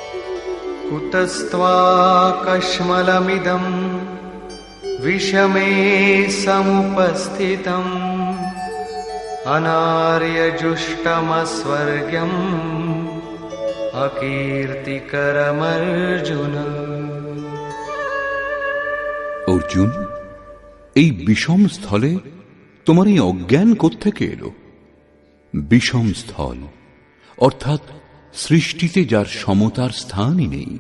कुतस्त्वाकश्मलमिदम् विषमे समुपस्थितम् अनार्यजुष्टमस्वर्ग्यम् अकीर्तिकरमर्जुन। অর্জুন, এই বিষম স্থলে তোমার এই অজ্ঞান কোত্থেকে এলো? বিষম স্থল অর্থাৎ সৃষ্টিতে যার সমতার স্থানই নেই,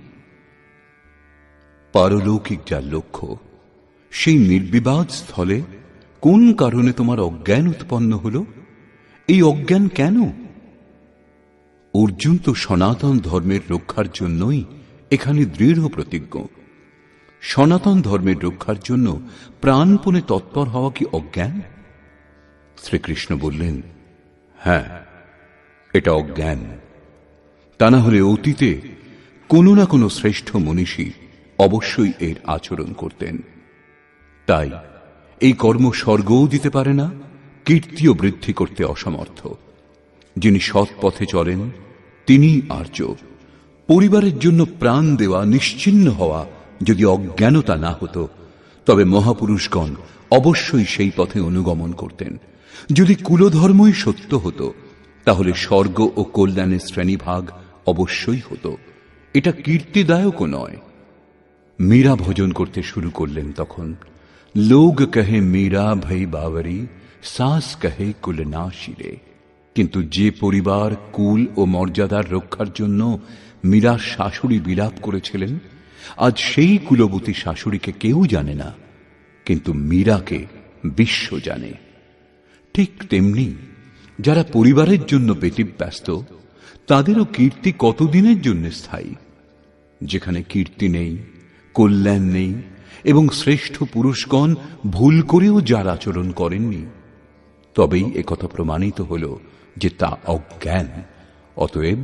পারলৌকিক যার লক্ষ্য, সেই নির্বিবাদ স্থলে কোন কারণে তোমার অজ্ঞান উৎপন্ন হল? এই অজ্ঞান কেন? অর্জুন তো সনাতন ধর্মের রক্ষার জন্যই এখানে দৃঢ় প্রতিজ্ঞ। সনাতন ধর্মের রক্ষার জন্য প্রাণপণে তৎপর হওয়া কি অজ্ঞান? শ্রীকৃষ্ণ বললেন, হ্যাঁ, এটা অজ্ঞান। তা না হলে অতীতে কোনো না কোনো শ্রেষ্ঠ মনীষী অবশ্যই এর আচরণ করতেন। তাই এই কর্ম স্বর্গও দিতে পারে না, কীর্তিও বৃদ্ধি করতে অসমর্থ। যিনি সৎ পথে চলেন তিনি আর্য। পরিবারের জন্য প্রাণ দেওয়া, নিশ্চিহ্ন হওয়া যদি অজ্ঞানতা না হতো, তবে মহাপুরুষগণ অবশ্যই সেই পথে অনুগমন করতেন। যদি কুলধর্মই সত্য হতো, তাহলে স্বর্গ ও কল্যাণের শ্রেণীভাগ অবশ্যই হতো। এটা কীর্তিদায়কও নয়। মীরা ভজন করতে শুরু করলেন তখন, লোগ কহে মীরা ভই বাবরি, সাস কহে কুল না শিরে। কিন্তু যে পরিবার, কুল ও মর্যাদার রক্ষার জন্য মীরার শাশুড়ি বিলাপ করেছিলেন, আজ সেই কুলবতী শাশুড়িকে কেউ জানে না, কিন্তু মীরাকে বিশ্ব জানে। ঠিক তেমনি যারা পরিবারের জন্য ব্যতিব্যস্ত, তাদেরও কীর্তি কতদিনের জন্য স্থায়ী? যেখানে কীর্তি নেই, কল্যাণ নেই এবং শ্রেষ্ঠ পুরুষগণ ভুল করেও যার আচরণ করেননি, তবেই একথা প্রমাণিত হল যে তা অজ্ঞান। অতএব